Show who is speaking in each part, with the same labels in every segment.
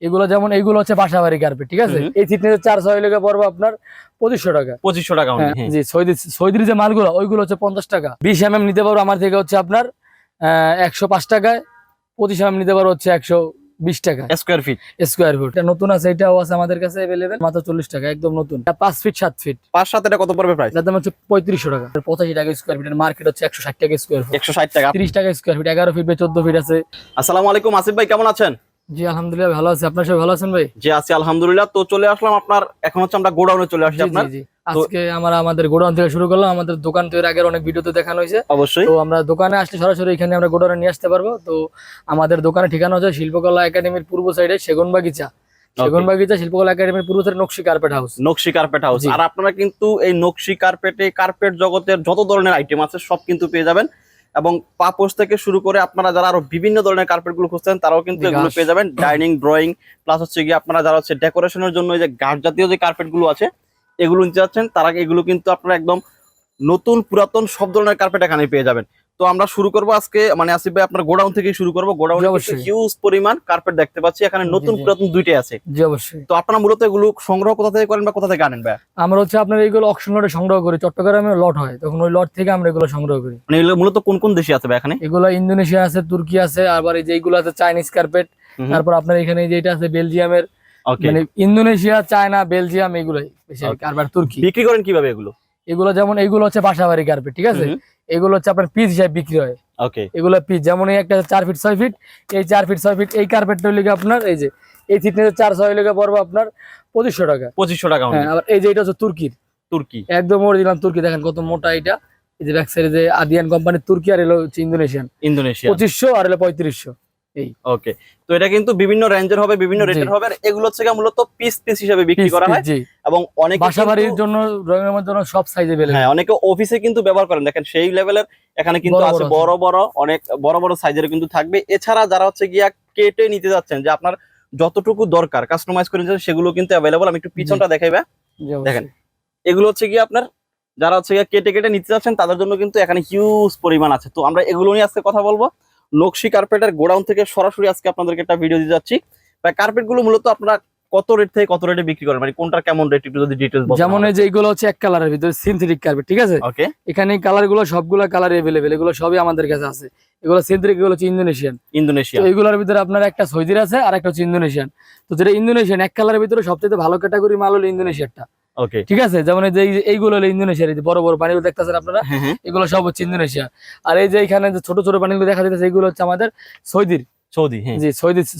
Speaker 1: এগুলো যেমন এইগুলো হচ্ছে বাসাবাড়ি কার্পেট, ঠিক আছে। এই থিকনেসের চার্জ হইলে পড়বে আপনার 2500 টাকা।
Speaker 2: 2500 টাকা
Speaker 1: জি। সৌদির যে মালগুলো ওইগুলো হচ্ছে 50 টাকা। 20 নিতে পারবো আমার থেকে হচ্ছে আপনার 105 টাকায়। 25 নিতে পারবো হচ্ছে 120 টাকা
Speaker 2: স্কয়ার ফিট।
Speaker 1: এটা নতুন আছে, এটাও আছে আমাদের কাছে अवेलेबल, মাত্র 40 টাকা, একদম নতুন। 5 ফিট 7 ফিট
Speaker 2: 5-7 এটা কত পড়বে প্রাইস?
Speaker 1: এর দাম হচ্ছে 3500 টাকা। 85 টাকা স্কয়ার ফিট, মার্কেট হচ্ছে 160 টাকা স্কয়ার ফিট।
Speaker 2: 160 টাকা।
Speaker 1: 30 টাকা স্কয়ার ফিট, 11 ফিট 14 ফিট আছে।
Speaker 2: আসসালামু আলাইকুম আসিফ ভাই, কেমন আছেন?
Speaker 1: জি আলহামদুলিল্লাহ ভালো আছি, আপনারা সবাই ভালো আছেন ভাই?
Speaker 2: জি আছি আলহামদুলিল্লাহ। তো চলে আসলাম আপনার, এখন হচ্ছে আমরা গোডাউনে চলে আসছি আপনার।
Speaker 1: জি আজকে আমরা আমাদের গোডাউন থেকে শুরু করলাম। আমাদের দোকান তো এর আগের অনেক ভিডিওতে দেখানো হয়েছে,
Speaker 2: অবশ্যই।
Speaker 1: তো আমরা দোকানে আসলে সরাসরি এখানে আমরা গোডাউনে নিয়ে আসতে পারবো। তো আমাদের দোকানের ঠিকানা হচ্ছে শিল্পকলা একাডেমির পূর্ব সাইডে সেগুনবাগিচা শিল্পকলা একাডেমির পূর্ব সাইডে নকশি কার্পেট হাউস।
Speaker 2: নকশি কার্পেট হাউস। আর আপনারা কিন্তু এই নকশি কার্পেটে, কার্পেট জগতের যত ধরনের আইটেম আছে সব কিন্তু পেয়ে যাবেন। এবং পাপোশ থেকে শুরু করে আপনারা যারা আরো বিভিন্ন ধরনের কার্পেট গুলো খুঁজছেন তারাও কিন্তু এগুলো পেয়ে যাবেন। ডাইনিং, ড্রয়িং, প্লাস হচ্ছে গিয়ে আপনারা যারা হচ্ছে ডেকোরেশনের জন্য এই যে গাছ জাতীয় যে কার্পেট গুলো আছে এগুলো নিতে যাচ্ছেন, তারা এগুলো কিন্তু আপনারা একদম নতুন পুরাতন সব ধরনের কার্পেট এখানে পেয়ে যাবেন। তো আমরা শুরু করবো আজকে, মানে আসিফ ভাই আপনার গোডাউন থেকে শুরু করবো। গোডাউনে হিউজ পরিমাণ কার্পেট দেখতে পাচ্ছি, এখানে নতুন পুরাতন দুইটাই আছে।
Speaker 1: জি অবশ্যই।
Speaker 2: তো আপনারা মূলত এগুলো সংগ্রহ কোথা থেকে করেন বা কোথা থেকে আনেন ভাই?
Speaker 1: আমরা হচ্ছে আপনার এইগুলো অকশন লটে সংগ্রহ করি, চট্টগ্রামে লট হয়, তখন ওই লট থেকে আমরা এগুলো সংগ্রহ করি।
Speaker 2: মানে এগুলো মূলত কোন কোন দেশে আছে ভাই এখানে?
Speaker 1: এগুলো ইন্দোনেশিয়া আছে, তুর্কি আছে, আবার এই যে এইগুলো আছে চাইনিজ কার্পেট। তারপর আপনার এখানে যেটা আছে বেলজিয়ামের, মানে ইন্দোনেশিয়া, চায়না, বেলজিয়াম এগুলোই বেশি। কার্পেট তুর্কি।
Speaker 2: বিক্রি করেন কিভাবে এগুলো?
Speaker 1: এগুলো যেমন এইগুলো হচ্ছে বাসাবাড়ি কার্পেট, ঠিক আছে। এগুলো হচ্ছে আপনার পিস হিসাবে বিক্রি হয়।
Speaker 2: ওকে।
Speaker 1: এগুলো পিস, যেমন এই একটা 4 ফিট 6 ফিট, এই 4 ফিট 6 ফিট এই কার্পেটটা হইলে আপনার এই যে এই থিকনেসের চার্জ হইলে পড়বে আপনার 2500 টাকা।
Speaker 2: 2500 টাকা।
Speaker 1: হ্যাঁ, আবার এই যে এটা হচ্ছে তুর্কি, একদম অরিজিনাল তুর্কি। দেখেন কত মোটা এটা। এই যে ব্যাক সাইডে যে আদিয়ান কোম্পানির তুর্কি, আর এলো হচ্ছে ইন্দোনেশিয়া 2500, আর এলো 3500 এই।
Speaker 2: ওকে। তো এটা কিন্তু বিভিন্ন রেঞ্জের হবে, বিভিন্ন রেটের হবে, আর এগুলো হচ্ছে মূলত পিস পিস হিসেবে বিক্রি করা হয়। এবং অনেক
Speaker 1: বাসাবাড়ির জন্য, ড্রয়িং রুমের জন্য সব সাইজে বেলে।
Speaker 2: হ্যাঁ, অনেকে অফিসে কিন্তু ব্যবহার করেন। দেখেন সেই লেভেলের এখানে কিন্তু আছে, বড় বড় অনেক বড় বড় সাইজের কিন্তু থাকবে। এছাড়া যারা হচ্ছে গিয়া কেটে নিতে যাচ্ছেন, যে আপনার যতটুকু দরকার কাস্টমাইজ করে নিতে, সেগুলো কিন্তু অ্যাভেলেবল। আমি একটু পিছনটা দেখাইবা। দেখেন এগুলো হচ্ছে গিয়ে আপনার যারা হচ্ছে কেটে কেটে নিতে যাচ্ছেন তাদের জন্য কিন্তু এখানে হিউজ পরিমাণ আছে। তো আমরা এগুলো নিয়ে আজকে কথা বলবো। নকশি কার্পেটের গোডাউন থেকে সরাসরি আজকে আপনাদেরকে একটা ভিডিও দিতে যাচ্ছি। কার্পেট গুলো মূলত আপনারা কত রেট থেকে কত রেটে বিক্রি করেন, মানে কোনটার কেমন রেট একটু যদি ডিটেইলস বলেন।
Speaker 1: যেমন এই যে এগুলো হচ্ছে এক কালারের ভিতরে সিনথেটিক কার্পেট, ঠিক আছে।
Speaker 2: ওকে।
Speaker 1: এখানে কালার গুলো সবগুলা কালার अवेलेबल, এগুলো সবই আমাদের কাছে আছে। এগুলো সিনথেটিক, এগুলো হচ্ছে ইন্দোনেশিয়া। তো এগুলোর ভিতরে আপনার একটা সৌদির আছে আর একটা হচ্ছে ইন্দোনেশিয়ান। তো যেটা ইন্দোনেশিয়ান এক কালারের ভিতরে সবচেয়ে ভালো ক্যাটাগরি মাল হলো ইন্দোনেশিয়াটা।
Speaker 2: ওকে,
Speaker 1: ঠিক আছে। যেমন এই যে এইগুলো হলো ইন্দোনেশিয়ার, এই যে বড় বড় পানিগুলো দেখতেছেন আপনারা, এগুলো সব হচ্ছে ইন্দোনেশিয়া। আর এই যে এখানে যে ছোট ছোট পানিগুলো দেখা যাচ্ছে এগুলো হচ্ছে আমাদের সৌদি। জি,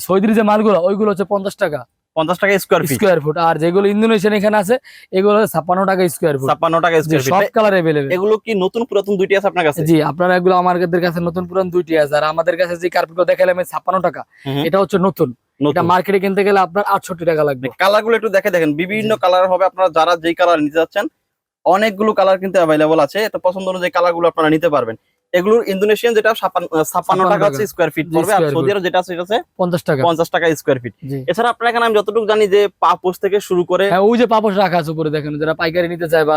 Speaker 1: সৌদির যে মালগুলো ওইগুলো হচ্ছে 50 টাকা।
Speaker 2: 50 টাকা স্কয়ার ফুট।
Speaker 1: আর যেগুলো ইন্দোনেশিয়ান এখানে আছে এগুলো 56 টাকা স্কয়ার ফুট।
Speaker 2: 56 টাকা স্কয়ার ফিট।
Speaker 1: সব কালার अवेलेबल।
Speaker 2: এগুলো কি নতুন পুরাতন দুইটি আছে আপনার কাছে?
Speaker 1: জি, আপনারা এগুলো আমাদের কাছে নতুন পুরাতন দুইটি আছে। আর আমাদের কাছে যে কার্পেটগুলো দেখালাম 56 টাকা, এটা হচ্ছে নতুন। এটা মার্কেটে কিনতে গেলে আপনার 68 টাকা লাগবে।
Speaker 2: কালারগুলো একটু দেখেন, বিভিন্ন কালার হবে। আপনারা যারা যেই কালার নিতে যাচ্ছেন অনেকগুলো কালার কিন্তু अवेलेबल আছে। এটা পছন্দ অনুযায়ী কালারগুলো আপনারা নিতে পারবেন। এগুলোর ইন্দোনেশিয়ান যেটা 56 টাকা হচ্ছে স্কয়ার ফিট পড়বে, আর সৌদি আরব যেটা আছে এটা হচ্ছে 50 টাকা স্কয়ার ফিট। এছাড়া আপনারা এখানে আমি যতটুকু জানি যে পাপোশ থেকে শুরু করে,
Speaker 1: হ্যাঁ ওই যে পাপোশ রাখা আছে উপরে, দেখেন যারা পাইকারি নিতে চায় বা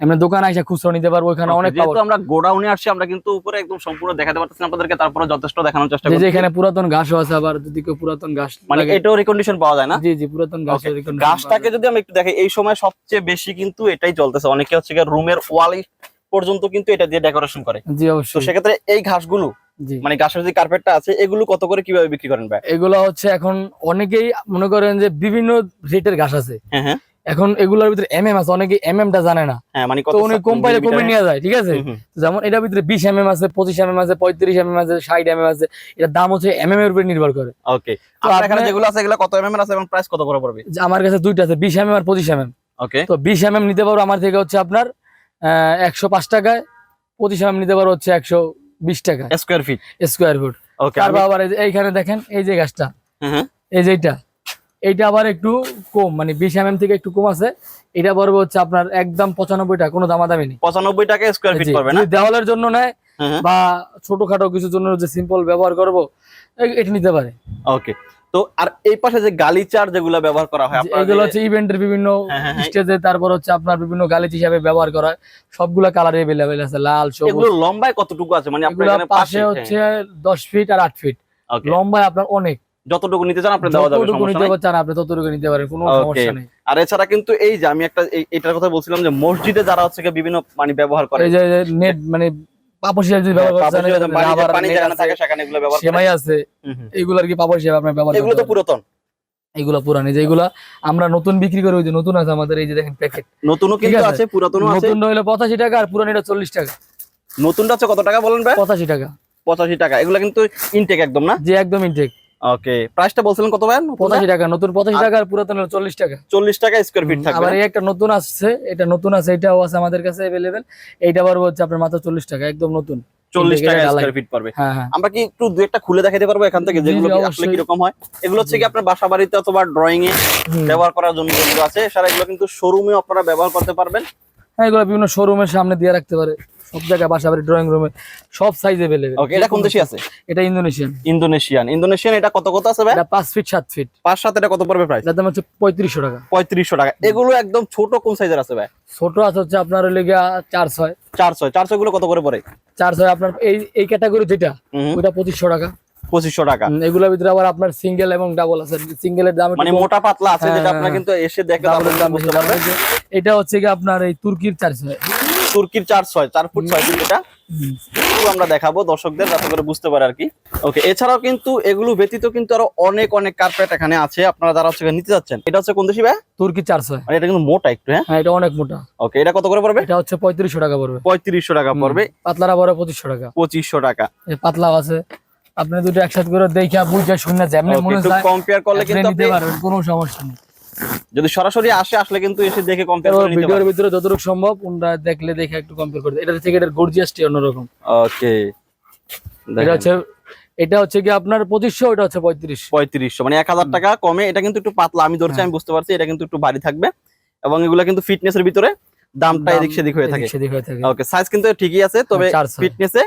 Speaker 1: এমনি দোকানে এসে খুচরা নিতে পারবো, ওখানে অনেক পাবো।
Speaker 2: যেহেতু আমরা গোডাউনে আসছি আমরা কিন্তু উপরে একদম সম্পূর্ণ দেখাতে পারতেছি না আপনাদেরকে, তারপরে যথেষ্ট দেখানোর চেষ্টা করব।
Speaker 1: যে এখানে পুরাতন ঘাসও আছে, আবার যদি কেউ পুরাতন ঘাস
Speaker 2: মানে এটাও রিকন্ডিশন পাওয়া যায় না?
Speaker 1: জি জি, পুরাতন ঘাসের রিকন্ডিশন।
Speaker 2: ঘাসটাকে যদি আমি একটু দেখি, এই সময় সবচেয়ে বেশি কিন্তু এটাই চলতেছে। অনেকে হচ্ছে রুমের ওয়াল পর্যন্ত কিন্তু এটা দিয়ে ডেকোরেশন করে।
Speaker 1: জি অবশ্যই।
Speaker 2: তো সেক্ষেত্রে এই ঘাসগুলো, মানে ঘাসের যে কার্পেটটা আছে, এগুলো কত করে কিভাবে বিক্রি করেন ভাই?
Speaker 1: এগুলো হচ্ছে এখন অনেকেই মনে করেন যে বিভিন্ন রেটের ঘাস আছে।
Speaker 2: হ্যাঁ,
Speaker 1: এখন এগুলোর ভিতরে আছে, অনেকে টা জানে না।
Speaker 2: হ্যাঁ, মানে
Speaker 1: কত উনি কোম্পানি কমে নিয়ে যায়, ঠিক আছে। যেমন এটার ভিতরে 20 আছে, 25 আছে, 35 আছে, 60 আছে। এটার দাম হচ্ছে এর উপর নির্ভর করে।
Speaker 2: ওকে। আপনার এখানে যেগুলো আছে এগুলো কত এর আছে এবং প্রাইস কত করে পড়বে?
Speaker 1: আমার কাছে দুইটা আছে, 20 আর 25
Speaker 2: ওকে। তো
Speaker 1: 20 নিতে পারবো আমার থেকে হচ্ছে আপনার 105 টাকায়। 25 নিতে পারবো হচ্ছে 120 টাকা
Speaker 2: স্কয়ার ফুট। ওকে।
Speaker 1: তারপর আবার এইখানে দেখেন এই যে গাছটা, এই যে এইটা আবার একটু কম, মানে 20 থেকে একটু কম আছে। এটা পড়বে হচ্ছে আপনার একদম 95 টাকা, কোনো দামাদামি নেই।
Speaker 2: 95 টাকা স্কয়ার ফিট পড়বে না?
Speaker 1: দেওয়ালের জন্য নেয় বা ছোটখাটো কিছুর জন্য যে সিম্পল ব্যবহার করবো, এটা নিতে পারে।
Speaker 2: ওকে। তো আর এই পাশে যে গালিচার যেগুলো ব্যবহার করা হয়,
Speaker 1: এগুলো হচ্ছে ইভেন্টের বিভিন্ন স্টেজে, তারপর হচ্ছে আপনার বিভিন্ন গালিচ হিসাবে ব্যবহার করা হয়। সবগুলা কালার अवेलेबल আছে, লাল, সবুজ।
Speaker 2: এগুলো লম্বায় কতটুকু আছে, মানে আপনার এখানে
Speaker 1: পাশে হচ্ছে 10 ফিট আর 8 ফিট লম্বায় আপনার অনেক।
Speaker 2: যতটুকু নিতে চান আপনি দেওয়া যাবে,
Speaker 1: যতটুকু
Speaker 2: সমস্যা
Speaker 1: নিতে
Speaker 2: নাই।
Speaker 1: চান আপনি ততটুকু নিতে পারেন, কোনো
Speaker 2: Okay.
Speaker 1: সমস্যা নেই।
Speaker 2: আর এছাড়া কিন্তু এই যে আমি একটা এটার কথা বলছিলাম যে মসজিদে যারা হচ্ছে গিয়ে বিভিন্ন পানি ব্যবহার করে,
Speaker 1: এই যে নেট মানে পাপড় হিসেবে যদি ব্যবহার করতে চান,
Speaker 2: পানি যে
Speaker 1: রাবার
Speaker 2: পানি
Speaker 1: নেট
Speaker 2: যেখানে
Speaker 1: আছে,
Speaker 2: থাকে সেখানে এগুলো ব্যবহার করে।
Speaker 1: সেমাই আছে, এইগুলার কি পাপড় হিসেবে আপনি ব্যবহার
Speaker 2: এগুলো
Speaker 1: করতে
Speaker 2: তো
Speaker 1: পারেন।
Speaker 2: পুরাতন,
Speaker 1: এগুলা পুরানি, যেগুলা আমরা নতুন বিক্রি করি, ওই যে নতুন আছে আমাদের, এই যে দেখেন প্যাকেট,
Speaker 2: নতুনও
Speaker 1: ঠিক
Speaker 2: কিন্তু
Speaker 1: আছে?
Speaker 2: আছে, পুরাতনও আছে।
Speaker 1: নতুনটা হলো 85 টাকা, আর পুরানিটা 40 টাকা।
Speaker 2: নতুনটা আছে কত টাকা বলেন ভাই?
Speaker 1: 85 টাকা।
Speaker 2: 85 টাকা। এগুলো কিন্তু ইনটেক একদম না?
Speaker 1: যে একদম ইনটেক।
Speaker 2: ওকে, প্রাইসটা বলছিলেন কত ভাই?
Speaker 1: 85 টাকা, নতুন 85 টাকা, আর পুরাতন হলো 40 টাকা।
Speaker 2: 40 টাকা স্কয়ার ফিট থাকবে।
Speaker 1: আবার এই একটা নতুন আসছে, এটা নতুন আছে, এটাও আছে আমাদের কাছে अवेलेबल। এইটা আবার হচ্ছে আপনার মাত্র 40 টাকা, একদম নতুন।
Speaker 2: 40 টাকা
Speaker 1: এটা
Speaker 2: স্কয়ার ফিট পড়বে।
Speaker 1: হ্যাঁ হ্যাঁ।
Speaker 2: আমরা কি একটু দুই একটা খুলে দেখাতে পারবো এখান থেকে,
Speaker 1: জি,
Speaker 2: যেগুলো
Speaker 1: জি,
Speaker 2: আসলে
Speaker 1: অবশ্যই।
Speaker 2: কি রকম হয়? এগুলো হচ্ছে কি আপনার বাসা বাড়িতে অথবা ড্রয়িং এ ব্যবহার করার জন্য যেগুলো আছে, এছাড়া এগুলো কিন্তু শোরুমে আপনারা ব্যবহার করতে পারবেন।
Speaker 1: হ্যাঁ, এগুলো বিভিন্ন শোরুমের সামনে দিয়ে রাখতে পারে, সব জায়গায়, বাসা বাড়ি, ড্রয়িং রুমে, সব সাইজ अवेलेबल।
Speaker 2: ওকে, এটা কোন দেশি আছে?
Speaker 1: এটা ইন্দোনেশিয়ান।
Speaker 2: ইন্দোনেশিয়ান এটা কত কত আছে ভাই?
Speaker 1: এটা 5 ফিট 7 ফিট।
Speaker 2: 5-7 এটা কত পড়বে প্রাইস?
Speaker 1: এটার দাম হচ্ছে 3500 টাকা।
Speaker 2: 3500 টাকা। এগুলো একদম ছোট কোন সাইজের আছে ভাই?
Speaker 1: ছোট আছে হচ্ছে আপনার হলে গিয়া 400।
Speaker 2: 400 গুলো কত করে পড়ে?
Speaker 1: 400 আপনার এই ক্যাটাগরি যেটা, ওটা 2500 টাকা।
Speaker 2: 2500 টাকা।
Speaker 1: এগুলোর ভিতরে আবার আপনার সিঙ্গেল এবং ডাবল আছে। সিঙ্গেলের দাম
Speaker 2: মানে মোটা পাতলা আছে, যেটা আপনারা কিন্তু এসে দেখে
Speaker 1: দাম
Speaker 2: বুঝতে পারবেন।
Speaker 1: এটা হচ্ছে কি আপনার এই তুর্কির 400।
Speaker 2: তুর্কির 4 ফুট 6 ফিট। এটা একটু আমরা দেখাবো দর্শকদের যাতে করে বুঝতে পারে আর কি। ওকে, এছাড়াও কিন্তু এগুলো ব্যতীত কিন্তু আরো অনেক অনেক কার্পেট এখানে আছে, আপনারা যারা হচ্ছে নিতে যাচ্ছেন। এটা হচ্ছে কোন দেশি ভাই?
Speaker 1: তুর্কি 400।
Speaker 2: মানে এটা কিন্তু মোটা একটু।
Speaker 1: হ্যাঁ, এটা অনেক মোটা।
Speaker 2: ওকে, এটা কত করে পড়বে?
Speaker 1: এটা হচ্ছে 3500 টাকা পড়বে।
Speaker 2: 3500 টাকা পড়বে।
Speaker 1: পাতলারা পড়ে 2500 টাকা।
Speaker 2: 2500 টাকা।
Speaker 1: এই পাতলাও আছে, আপনি দুটো একসাথে করে দেখা বুঝা শুনে যেমনি মনে
Speaker 2: একটু
Speaker 1: হয়
Speaker 2: কম্পেয়ার করলে
Speaker 1: আপনি
Speaker 2: কিন্তু
Speaker 1: নিতে
Speaker 2: আপনি
Speaker 1: পারবেন, কোনো সমস্যা নেই।
Speaker 2: যদি সরাসরি আসলে কিন্তু এসে দেখে কম্পেয়ার করে নিতে
Speaker 1: ভিডিওর
Speaker 2: পারবেন।
Speaker 1: ভিতরে যতটুকু সম্ভব ওনরা দেখে একটু কম্পেয়ার করে, এটা থেকে এটার গর্জিয়াসটি অন্যরকম।
Speaker 2: ওকে,
Speaker 1: এটা হচ্ছে কি আপনার 2500, ওটা হচ্ছে 3500।
Speaker 2: 3500 মানে 1000 টাকা কমে। এটা কিন্তু একটু পাতলা, আমি ধরছি, আমি বুঝতে পারছি। এটা কিন্তু একটু ভারী থাকবে এবং এগুলা কিন্তু ফিটনেসের ভিতরে দামটা এদিক সেদিক হয়ে থাকে। ওকে, সাইজ কিন্তু ঠিকই আছে, তবে
Speaker 1: 400
Speaker 2: ফিটনেসে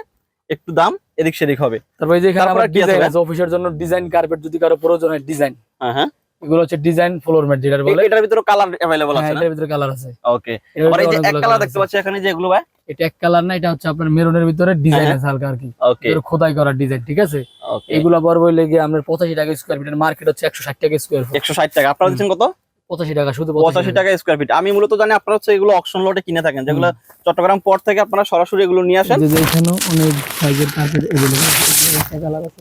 Speaker 2: একটু দাম এদিক সেদিক হবে।
Speaker 1: তারপর এই যে এখানে
Speaker 2: তারপরে
Speaker 1: আমার
Speaker 2: কি আছে
Speaker 1: ডিজাইন
Speaker 2: ভাই?
Speaker 1: আছে, অফিসের জন্য ডিজাইন কার্পেট যদি কারো প্রয়োজন হয়, ডিজাইন।
Speaker 2: হ্যাঁ,
Speaker 1: এগুলো হচ্ছে ডিজাইন ফ্লোর ম্যাট যেটা বলে।
Speaker 2: এটার ভিতরে কালার अवेलेबल আছে
Speaker 1: হ্যাঁ,
Speaker 2: না?
Speaker 1: এটার ভিতরে কালার আছে।
Speaker 2: ওকে,
Speaker 1: এটার
Speaker 2: আর এই যে
Speaker 1: ভিতরে
Speaker 2: এক
Speaker 1: অনেকগুলো
Speaker 2: কালার
Speaker 1: colour
Speaker 2: দেখতে
Speaker 1: আছে।
Speaker 2: পাচ্ছি এখানে, যেগুলো ভাই
Speaker 1: এটা এক কালার না, এটা হচ্ছে আপনার মেরুনের ভিতরে ডিজাইন
Speaker 2: হ্যাঁ,
Speaker 1: আছে হালকা আর কি।
Speaker 2: ওকে
Speaker 1: এর খোদাই করা ডিজাইন, ঠিক আছে?
Speaker 2: ওকে,
Speaker 1: এগুলো বড় লেগে আমরা 85 টাকা স্কয়ার ফিট, মার্কেট হচ্ছে 160 টাকা স্কয়ার ফিট।
Speaker 2: 160 টাকা। আপনারা দিচ্ছেন কত?
Speaker 1: 85 টাকা, শুধু
Speaker 2: 85 টাকা স্কয়ার ফিট। আমি মূলত জানি আপনারা হচ্ছে এগুলো অকশন লটে কিনে থাকেন, যেগুলো চট্টগ্রাম পোর্ট থেকে আপনারা সরাসরি এগুলো নিয়ে আসেন।
Speaker 1: যে এখানেও অনেক সাইজের কার্পেট अवेलेबल আছে, একটা কালার আছে।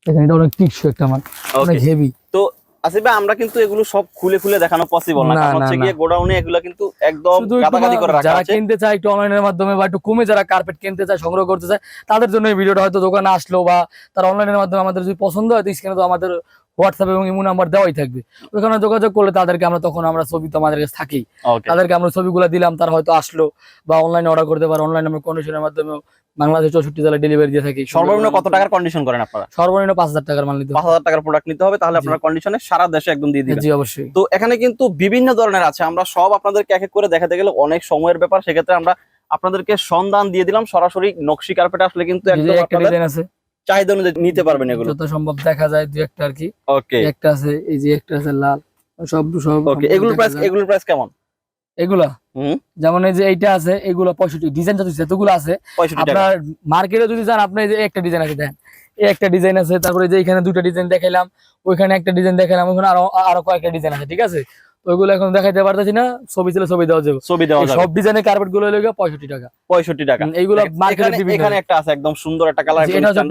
Speaker 1: এখানে এটা অনেক টিকসই একটা মাল, অনেক হেভি।
Speaker 2: তো আসিফ ভাই, আমরা কিন্তু এগুলো সব খুলে খুলে দেখানো পসিবল না,
Speaker 1: না,
Speaker 2: কারণ হচ্ছে
Speaker 1: না,
Speaker 2: গিয়ে গোডাউনে এগুলো কিন্তু একদম
Speaker 1: শুধু একটু
Speaker 2: গাদাগাদি করে রাখা
Speaker 1: যারা
Speaker 2: আছে।
Speaker 1: কিনতে চায় একটু অনলাইনের মাধ্যমে বা একটু কমে যারা কার্পেট কিনতে চায়, সংগ্রহ করতে চায়, তাদের জন্য এই ভিডিওটা হয়তো দোকানে আসলো, বা তারা অনলাইনের মাধ্যমে আমাদের যদি পছন্দ হয়, তো স্ক্রিনে তো আমাদের হোয়াটসঅ্যাপ এবং ইমো নাম্বার দেওয়াই থাকবে, ওখানে যোগাযোগ করলে তাদেরকে আমরা তখন আমরা ছবি তো আমাদের কাছে থাকেই,
Speaker 2: ওকে,
Speaker 1: তাদেরকে আমরা ছবিগুলো দিলাম, তারা হয়তো আসলো বা অনলাইনে অর্ডার করতে পারে। অনলাইন আমরা কন্ডিশনের মাধ্যমে বাংলাদেশ 64 জেলায় ডেলিভারি দিয়ে থাকি।
Speaker 2: সর্বনিম্ন কত টাকার কন্ডিশন করেন আপনারা?
Speaker 1: সর্বনিম্ন 5000 টাকার মাল নিতে হবে।
Speaker 2: 5000 টাকার প্রোডাক্ট নিতে হবে, তাহলে আপনারা কন্ডিশনে সারা দেশে একদম দিয়ে দিবেন।
Speaker 1: জি অবশ্যই।
Speaker 2: তো এখানে কিন্তু বিভিন্ন ধরনের আছে, আমরা সব আপনাদেরকে এক এক করে দেখাতে গেলে অনেক সময়ের ব্যাপার, সেক্ষেত্রে আমরা আপনাদেরকে সন্ধান দিয়ে দিলাম। সরাসরি নকশি কার্পেট আসলে কিন্তু একদম
Speaker 1: একটা
Speaker 2: আপনাদের
Speaker 1: ডিজাইন আছে,
Speaker 2: চাহিদা অনুযায়ী নিতে পারবেন এগুলো।
Speaker 1: যত সম্ভব দেখা যায় দুই একটা আর কি।
Speaker 2: ওকে,
Speaker 1: একটা আছে, এই যে একটা আছে লাল, সব
Speaker 2: ওকে, এগুলোর প্রাইস কেমন?
Speaker 1: এগুলা
Speaker 2: হুম,
Speaker 1: যেমন এই যে এইটা আছে, এগুলো 65 ডিজাইন যতগুলো আছে
Speaker 2: 65 টাকা।
Speaker 1: আপনার মার্কেটে যদি যান, আপনি এই যে একটা ডিজাইন আছে, দেখেন এই একটা ডিজাইন আছে, তারপরে যে এখানে দুটো ডিজাইন দেখাইলাম, ওইখানে একটা ডিজাইন দেখাইলাম, ওখানে আরো কয়েকটা ডিজাইন আছে, ঠিক আছে? তো ওইগুলো এখন দেখাইতে পারতেছি না, ছবি ছিল ছবি দেওয়া যাবে।
Speaker 2: ছবি দেওয়া যাবে।
Speaker 1: সব ডিজাইনের কার্পেট গুলো হলো 65 টাকা।
Speaker 2: 65 টাকা।
Speaker 1: এইগুলো মার্কেটে
Speaker 2: এখানে একটা আছে একদম সুন্দর একটা কালার,
Speaker 1: এটা হচ্ছে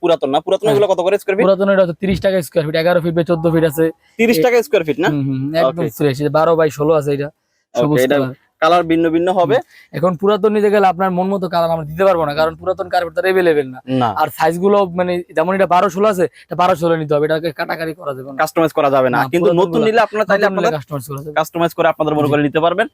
Speaker 2: পুরাতন না? পুরাতন এগুলো কত করে স্কয়ার ফিট?
Speaker 1: পুরাতন এটা হচ্ছে 30 টাকা square feet, 11 feet by 14 feet আছে।
Speaker 2: 30 টাকা স্কয়ার ফিট না?
Speaker 1: একদম ফ্রেশ। 12 বাই 16 আছে, এটা সবুজ
Speaker 2: এটা
Speaker 1: কালার।
Speaker 2: কালার ভিন্ন ভিন্ন হবে।
Speaker 1: এখন পুরাতন নিতে গেলে আপনার মন মতো কালার আমরা দিতে পারবো না, কারণ পুরাতন কার্পেট তার अवेलेबल না। আর সাইজ গুলো মানে যেমন এটা 12-16 আছে, এটা 12-16 নিতে হবে, এটাকে কাটাকাটি করা যাবে না,
Speaker 2: কাস্টমাইজ করা যাবে না। কিন্তু নতুন নিলে আপনারা চাইলে আপনারা কাস্টমাইজ করে আপনাদের মনে করে নিতে পারবেন।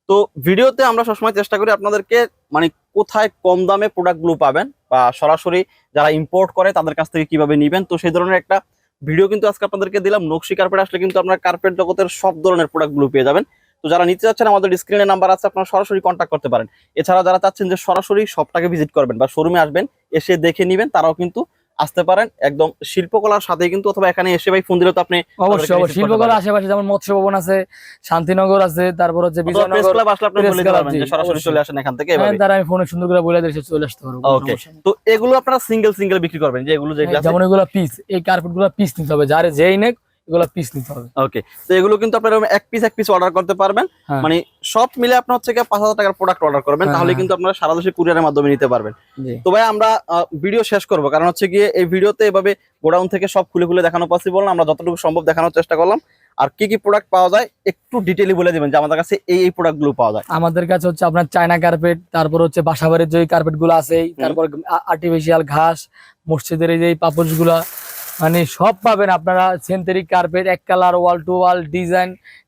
Speaker 2: তো ভিডিওতে আমরা সবসময় চেষ্টা করি আপনাদেরকে মানে কোথায় কম দামে প্রোডাক্ট গুলো পাবেন, বা সরাসরি যারা ইম্পোর্ট করে তাদের কাছ থেকে কিভাবে নিবেন, তো সেই ধরনের একটা ভিডিও কিন্তু আজকে আপনাদেরকে দিলাম। নকশি কার্পেট আসলে কিন্তু আপনারা কার্পেট জগতের সব ধরনের প্রোডাক্ট গুলো পেয়ে যাবেন। তো যারা নিতে চাচ্ছেন, আমাদের স্ক্রিনে নাম্বার আছে, আপনারা সরাসরি কন্ট্যাক্ট করতে পারেন। এছাড়া যারা চাচ্ছেন যে সরাসরি শপটাকে ভিজিট করবেন বা শোরুমে আসবেন, এসে দেখে নিবেন, তারাও কিন্তু আসতে পারেন একদম শিল্পকলার সাথে কিন্তু, অথবা এখানে এসে ভাই ফোন দিলে তো আপনি
Speaker 1: অবশ্যই শিল্পকলা আশেপাশে যেমন মৎস্য ভবন আছে, শান্তিনগর আছে, তারপর হচ্ছে বিজয়নগর,
Speaker 2: ক্লাব আসলে আপনি বলে দিতে পারবেন যে সরাসরি চলে আসেন এখান থেকে এভাবে।
Speaker 1: তারা আমি ফোনে সুন্দর করে বলে দিয়েছি চলে আসতে পারবো।
Speaker 2: ওকে, তো এগুলো আপনারা সিঙ্গেল সিঙ্গেল বিক্রি করবেন, যে এগুলো যেগুলো আছে
Speaker 1: যেমন এগুলো পিস, এই কার্পেট গুলো পিস নিতে হবে, যারে যেই নেক এগুলো পিস নিতে হবে।
Speaker 2: ওকে, তো এগুলো কিন্তু আপনারা এক পিস অর্ডার করতে পারবেন, মানে সব মিলে আপনার হচ্ছে 5,000 টাকার প্রোডাক্ট অর্ডার করবেন, তাহলে কিন্তু আপনারা সারা দেশে কুরিয়ারের মাধ্যমে নিতে পারবেন। তো ভাই আমরা ভিডিও শেষ করব, কারণ হচ্ছে গিয়ে এই ভিডিওতে এভাবে গোডাউন থেকে সব খুলে খুলে দেখানো পসিবল না, আমরা যতটুকু সম্ভব দেখানোর চেষ্টা করলাম। আর কি কি প্রোডাক্ট পাওয়া যায় একটু ডিটেইলি বলে দিবেন, যে আমাদের কাছে এই প্রোডাক্ট গুলো পাওয়া যায়।
Speaker 1: আমাদের কাছে হচ্ছে আপনার চায়না কার্পেট, তারপর হচ্ছে বাসাবাড়ির যে কার্পেট গুলো আছে, তারপর আর্টিফিশিয়াল ঘাস, মসজিদের এই যে পাপোশ গুলা, মানে সব পাবেন আপনারা। সিনথেটিক কার্পেট, এক colour, wall to all,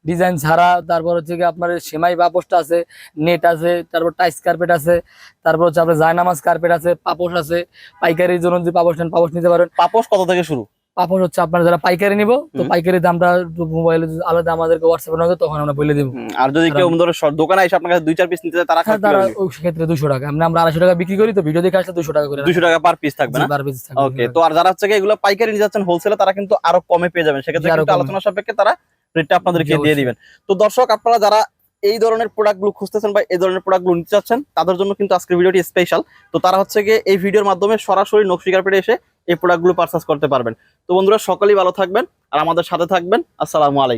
Speaker 1: design ছাড়া, তারপর হচ্ছে কি আপনার সেমাই পাপোশটা আছে, নেট আছে, তারপর টাইস কার্পেট আছে, তারপর হচ্ছে আপনার জায়নামাজ কার্পেট আছে, পাপোশ আছে। পাইকারির জন্য যদি পাপোশ নেন, পাপোশ নিতে পারেন।
Speaker 2: পাপোশ কত থেকে শুরু?
Speaker 1: পাপোশ হচ্ছে আপনার যারা পাইকারি নিব, তো পাইকারি দামটা মোবাইলে আলাদা আমাদেরকে হোয়াটসঅ্যাপে নয়, তখন আমরা বলে দিব।
Speaker 2: আর যদি কেউ ধরো দোকানে এসে আপনার কাছে 2-4 পিস নিতে চায়, তারা
Speaker 1: ওই ক্ষেত্রে 200 টাকা, আমরা 250 টাকা বিক্রি করি, তো ভিডিও দেখে আসলে 200 টাকা করে,
Speaker 2: 200 টাকা পার পিস থাকবে না? ওকে, তো আর যারা হচ্ছে এগুলো পাইকারি নিয়ে যাচ্ছেন হোলসেলে, তারা কিন্তু আরো কমে পেয়ে যাবেন, সেক্ষেত্রে কিন্তু আলোচনা সাপেক্ষে তারা রেটটা আপনাদেরকে দিয়ে দিবেন। তো দর্শক, আপনারা যারা এই ধরনের প্রোডাক্টগুলো খুঁজতেছেন বা এই ধরনের প্রোডাক্টগুলো নিতে চাচ্ছেন, তাদের জন্য কিন্তু আজকের ভিডিওটি স্পেশাল। তো তারা হচ্ছে গিয়ে এই ভিডিওর মাধ্যমে সরাসরি নকশি কার্পেটে এসে এই প্রোডাক্টগুলো পারচেজ করতে পারবেন। তো বন্ধুরা, সকলেই ভালো থাকবেন আর আমাদের সাথে থাকবেন। আসসালামু আলাইকুম।